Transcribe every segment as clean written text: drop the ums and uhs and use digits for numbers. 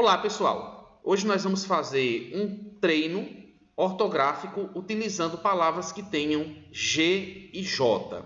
Olá, pessoal! Hoje nós vamos fazer um treino ortográfico utilizando palavras que tenham G e J.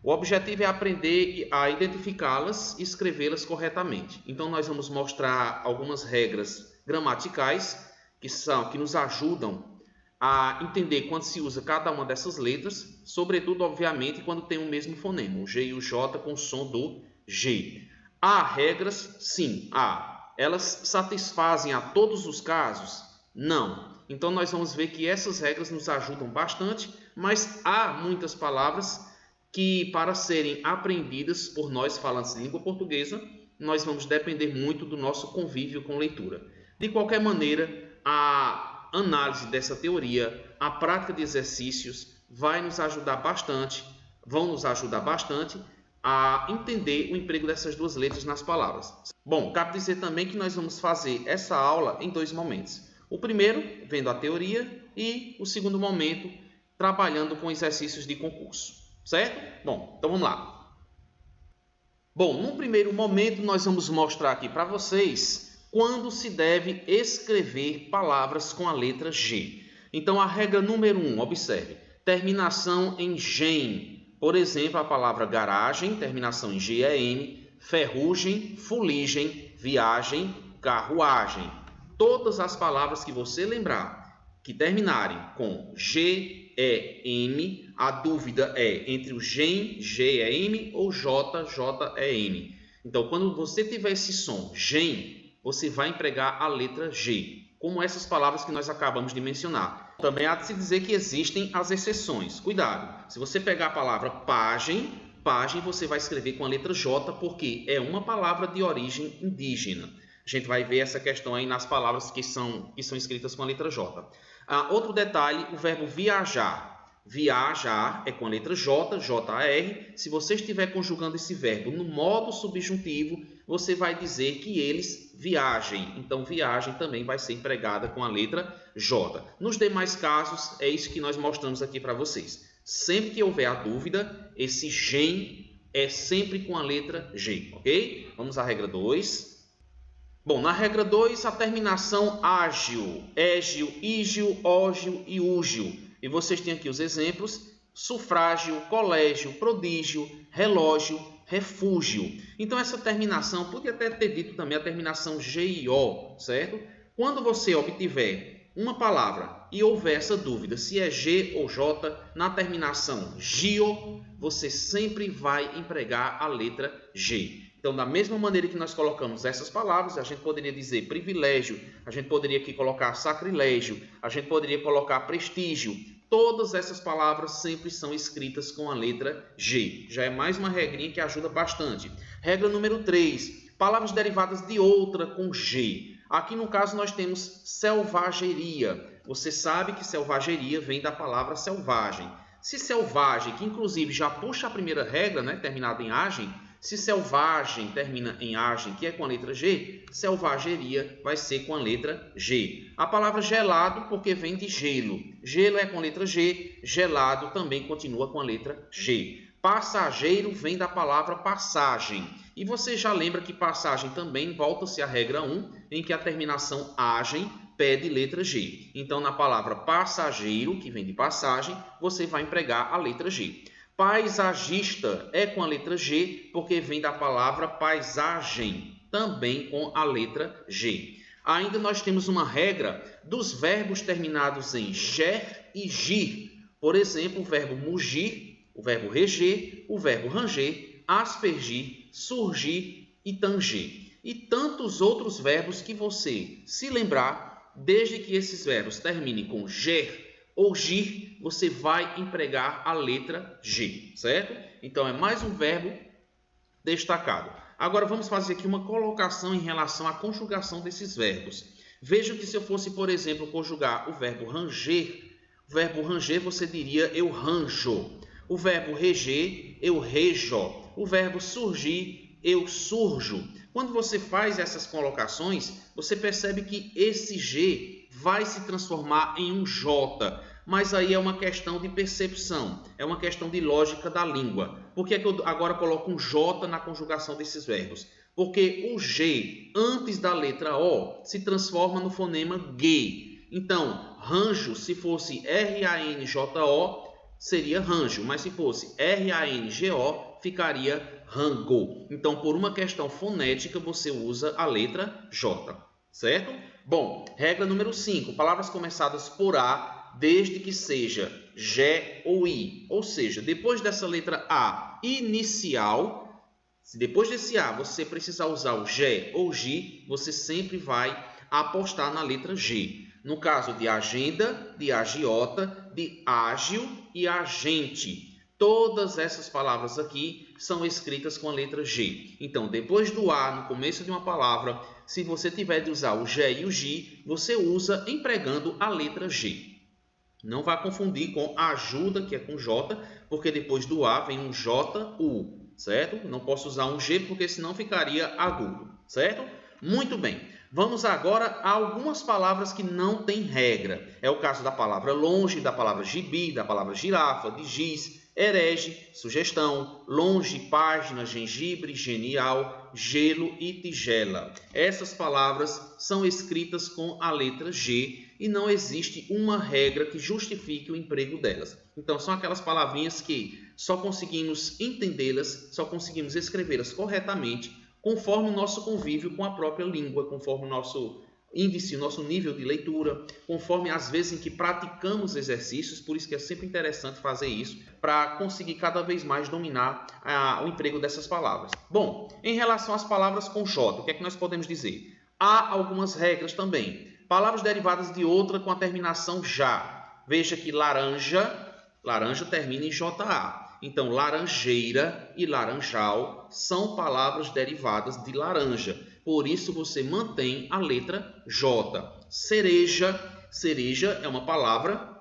O objetivo é aprender a identificá-las e escrevê-las corretamente. Então nós vamos mostrar algumas regras gramaticais que nos ajudam a entender quando se usa cada uma dessas letras, sobretudo, obviamente, quando tem o mesmo fonema, o G e o J com o som do G. Há regras? Sim, há. Elas satisfazem a todos os casos? Não. Então nós vamos ver que essas regras nos ajudam bastante, mas há muitas palavras que, para serem aprendidas por nós falantes de língua portuguesa, nós vamos depender muito do nosso convívio com leitura. De qualquer maneira, a análise dessa teoria, a prática de exercícios vão nos ajudar bastante a entender o emprego dessas duas letras nas palavras. Bom, cabe dizer também que nós vamos fazer essa aula em dois momentos. O primeiro, vendo a teoria, e o segundo momento, trabalhando com exercícios de concurso. Certo? Bom, então vamos lá. Bom, no primeiro momento, nós vamos mostrar aqui para vocês quando se deve escrever palavras com a letra G. Então, a regra número 1, observe, terminação em gen. Por exemplo, a palavra garagem, terminação em GEN, ferrugem, fuligem, viagem, carruagem. Todas as palavras que você lembrar que terminarem com GEN, a dúvida é entre o gen, GEN, ou JEN. Então, quando você tiver esse som, gen, você vai empregar a letra G, como essas palavras que nós acabamos de mencionar. Também há de se dizer que existem as exceções. Cuidado, se você pegar a palavra pagem, você vai escrever com a letra J, porque é uma palavra de origem indígena. A gente vai ver essa questão aí nas palavras que são escritas com a letra J. Outro detalhe, o verbo viajar. Viajar é com a letra J, J-A-R. Se você estiver conjugando esse verbo no modo subjuntivo, você vai dizer que eles viajem. Então, viagem também vai ser empregada com a letra J. Nos demais casos, é isso que nós mostramos aqui para vocês. Sempre que houver a dúvida, esse gen é sempre com a letra G, ok? Vamos à regra 2. Bom, na regra 2, a terminação ágil, égil, ígil, ógil e úgil. E vocês têm aqui os exemplos: sufrágio, colégio, prodígio, relógio, refúgio. Então, essa terminação, podia até ter dito também a terminação GIO, certo? Quando você obtiver uma palavra e houver essa dúvida se é G ou J, na terminação GIO, você sempre vai empregar a letra G. Então, da mesma maneira que nós colocamos essas palavras, a gente poderia dizer privilégio, a gente poderia aqui colocar sacrilégio, a gente poderia colocar prestígio. Todas essas palavras sempre são escritas com a letra G. Já é mais uma regrinha que ajuda bastante. Regra número 3, palavras derivadas de outra com G. Aqui no caso nós temos selvageria. Você sabe que selvageria vem da palavra selvagem. Se selvagem, que inclusive já puxa a primeira regra, né, terminada em agem, se selvagem termina em agem, que é com a letra G, selvageria vai ser com a letra G. A palavra gelado, porque vem de gelo. Gelo é com a letra G, gelado também continua com a letra G. Passageiro vem da palavra passagem. E você já lembra que passagem também volta-se à regra 1, em que a terminação agem pede letra G. Então, na palavra passageiro, que vem de passagem, você vai empregar a letra G. Paisagista é com a letra G, porque vem da palavra paisagem, também com a letra G. Ainda nós temos uma regra dos verbos terminados em ger e gir. Por exemplo, o verbo mugir, o verbo reger, o verbo ranger, aspergir, surgir e tanger. E tantos outros verbos que você se lembrar, desde que esses verbos terminem com ger ou gir, você vai empregar a letra G, certo? Então, é mais um verbo destacado. Agora, vamos fazer aqui uma colocação em relação à conjugação desses verbos. Veja que se eu fosse, por exemplo, conjugar o verbo ranger você diria eu ranjo. O verbo reger, eu rejo. O verbo surgir, eu surjo. Quando você faz essas colocações, você percebe que esse G vai se transformar em um J. Mas aí é uma questão de percepção, é uma questão de lógica da língua. Por que é que eu agora coloco um J na conjugação desses verbos? Porque o G, antes da letra O, se transforma no fonema G. Então, ranjo, se fosse R-A-N-J-O, seria ranjo. Mas se fosse R-A-N-G-O, ficaria rango. Então, por uma questão fonética, você usa a letra J. Certo? Bom, regra número 5. Palavras começadas por A, desde que seja G ou I. Ou seja, depois dessa letra A inicial, se depois desse A você precisar usar o G ou G, você sempre vai apostar na letra G. No caso de agenda, de agiota, de ágil e agente. Todas essas palavras aqui são escritas com a letra G. Então, depois do A, no começo de uma palavra, se você tiver de usar o G e o G, você usa empregando a letra G. Não vá confundir com ajuda, que é com J, porque depois do A vem um J, U, certo? Não posso usar um G, porque senão ficaria agudo, certo? Muito bem. Vamos agora a algumas palavras que não têm regra. É o caso da palavra longe, da palavra gibi, da palavra girafa, de giz, herege, sugestão, longe, página, gengibre, genial, gelo e tigela. Essas palavras são escritas com a letra G e não existe uma regra que justifique o emprego delas. Então, são aquelas palavrinhas que só conseguimos entendê-las, só conseguimos escrevê-las corretamente conforme o nosso convívio com a própria língua, conforme o nosso índice, o nosso nível de leitura, conforme as vezes em que praticamos exercícios, por isso que é sempre interessante fazer isso, para conseguir cada vez mais dominar o emprego dessas palavras. Bom, em relação às palavras com J, o que é que nós podemos dizer? Há algumas regras também. Palavras derivadas de outra com a terminação já. Veja que laranja termina em JA. Então, laranjeira e laranjal são palavras derivadas de laranja. Por isso, você mantém a letra J. Cereja é uma palavra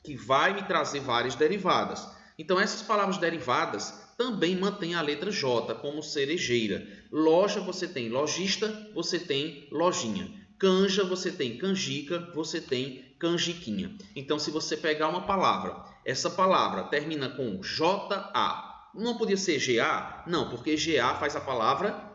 que vai me trazer várias derivadas. Então, essas palavras derivadas também mantêm a letra J, como cerejeira. Loja, você tem lojista, você tem lojinha. Canja, você tem canjica, você tem canjiquinha. Então, se você pegar uma palavra, essa palavra termina com JA. Não podia ser GA? Não, porque GA faz a palavra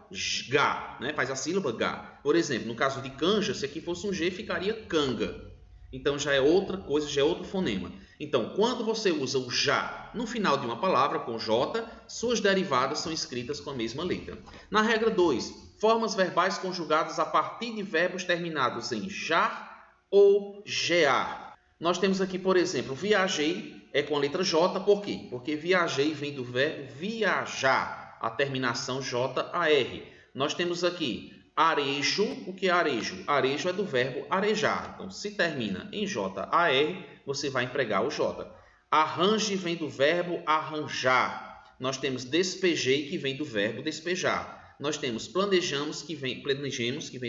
GA, né? Faz a sílaba GA. Por exemplo, no caso de canja, se aqui fosse um G, ficaria canga. Então, já é outra coisa, já é outro fonema. Então, quando você usa o já no final de uma palavra com J, suas derivadas são escritas com a mesma letra. Na regra 2, formas verbais conjugadas a partir de verbos terminados em jar ou gear. Nós temos aqui, por exemplo, viajei é com a letra J, por quê? Porque viajei vem do verbo viajar, a terminação J-A-R. Nós temos aqui arejo, o que é arejo? Arejo é do verbo arejar. Então, se termina em J-A-R, você vai empregar o J. Arranje vem do verbo arranjar. Nós temos despejei, que vem do verbo despejar. Nós temos planejemos, que vem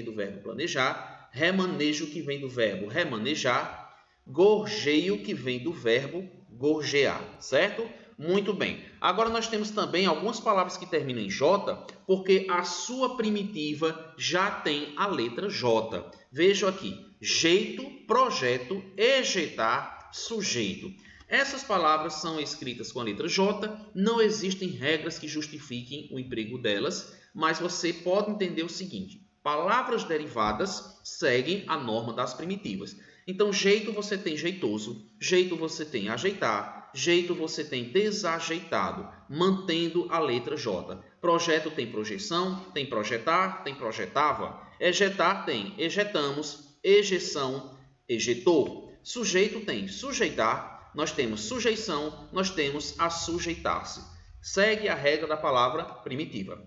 do verbo planejar. Remanejo, que vem do verbo remanejar. Gorjeio, que vem do verbo gorjear, certo? Muito bem. Agora nós temos também algumas palavras que terminam em J, porque a sua primitiva já tem a letra J. Veja aqui, jeito, projeto, ejetar, sujeito. Essas palavras são escritas com a letra J, não existem regras que justifiquem o emprego delas, mas você pode entender o seguinte, palavras derivadas seguem a norma das primitivas. Então, jeito você tem jeitoso, jeito você tem ajeitar, jeito você tem desajeitado, mantendo a letra J. Projeto tem projeção, tem projetar, tem projetava. Ejetar tem ejetamos, ejeção, ejetou. Sujeito tem sujeitar, nós temos sujeição, nós temos assujeitar-se. Segue a regra da palavra primitiva.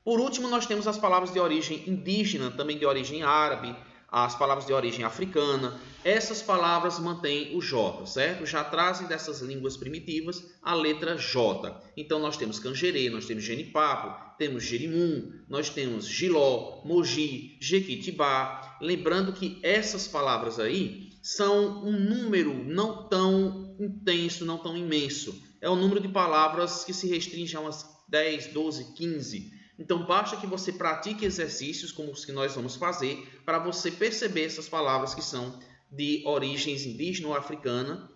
Por último, nós temos as palavras de origem indígena, também de origem árabe, as palavras de origem africana. Essas palavras mantêm o J, certo? Já trazem dessas línguas primitivas a letra J. Então, nós temos Cangerê, nós temos Genipapo, temos Jerimum, nós temos Giló, Mogi, Jequitibá. Lembrando que essas palavras aí são um número não tão intenso, não tão imenso. É um número de palavras que se restringe a umas 10, 12, 15. Então, basta que você pratique exercícios como os que nós vamos fazer para você perceber essas palavras que são de origens indígena ou africana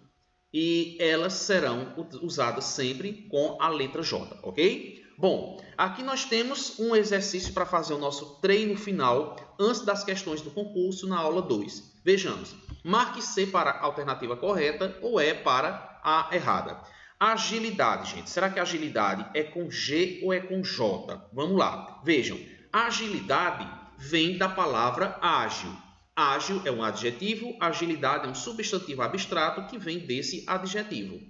e elas serão usadas sempre com a letra J, ok? Bom, aqui nós temos um exercício para fazer o nosso treino final antes das questões do concurso na aula 2. Vejamos, marque C para a alternativa correta ou E para a errada. Agilidade, gente. Será que agilidade é com G ou é com J? Vamos lá. Vejam, agilidade vem da palavra ágil. Ágil é um adjetivo, agilidade é um substantivo abstrato que vem desse adjetivo.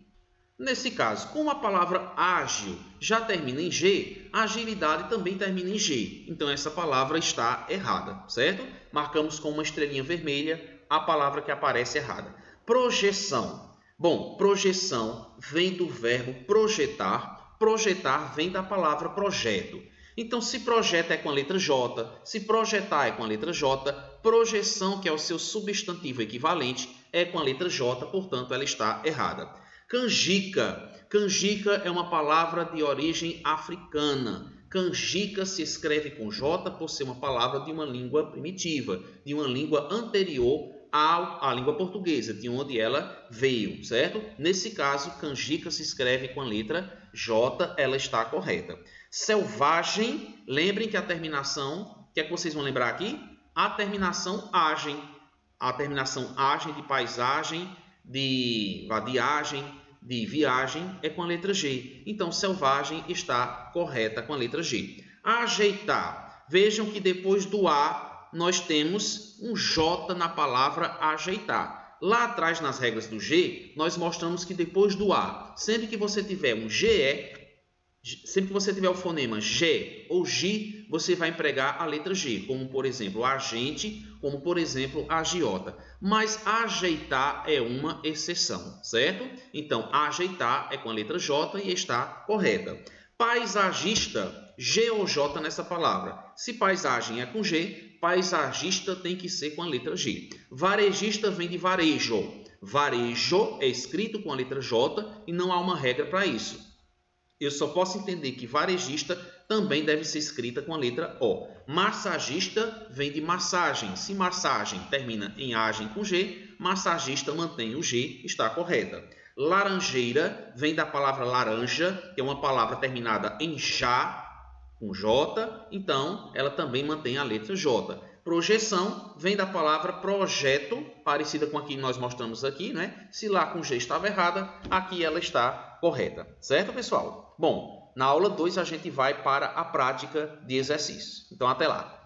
Nesse caso, como a palavra ágil já termina em G, agilidade também termina em G. Então, essa palavra está errada, certo? Marcamos com uma estrelinha vermelha a palavra que aparece errada. Projeção. Bom, projeção vem do verbo projetar. Projetar vem da palavra projeto. Então, se projeta é com a letra J, se projetar é com a letra J, projeção, que é o seu substantivo equivalente, é com a letra J, portanto, ela está errada. Canjica. Canjica é uma palavra de origem africana. Canjica se escreve com J por ser uma palavra de uma língua primitiva, de uma língua anterior à língua portuguesa, de onde ela veio, certo? Nesse caso, canjica se escreve com a letra J, ela está correta. Selvagem, lembrem que a terminação, o que é que vocês vão lembrar aqui? A terminação agem. A terminação agem de paisagem, de vadiagem, de viagem é com a letra G. Então, selvagem está correta com a letra G. Ajeitar. Vejam que depois do A, nós temos um J na palavra ajeitar. Lá atrás, nas regras do G, nós mostramos que depois do A, sempre que você tiver um GE, sempre que você tiver o fonema G ou G, você vai empregar a letra G, como, por exemplo, agente, como, por exemplo, agiota. Mas ajeitar é uma exceção, certo? Então, ajeitar é com a letra J e está correta. Paisagista, G ou J nessa palavra. Se paisagem é com G, paisagista tem que ser com a letra G. Varejista vem de varejo. Varejo é escrito com a letra J e não há uma regra para isso. Eu só posso entender que varejista também deve ser escrita com a letra O. Massagista vem de massagem. Se massagem termina em agem com G, massagista mantém o G, está correta. Laranjeira vem da palavra laranja, que é uma palavra terminada em já, com J, então ela também mantém a letra J. Projeção vem da palavra projeto, parecida com a que nós mostramos aqui, né? Se lá com G estava errada, aqui ela está correta. Certo, pessoal? Bom, na aula 2 a gente vai para a prática de exercício. Então, até lá.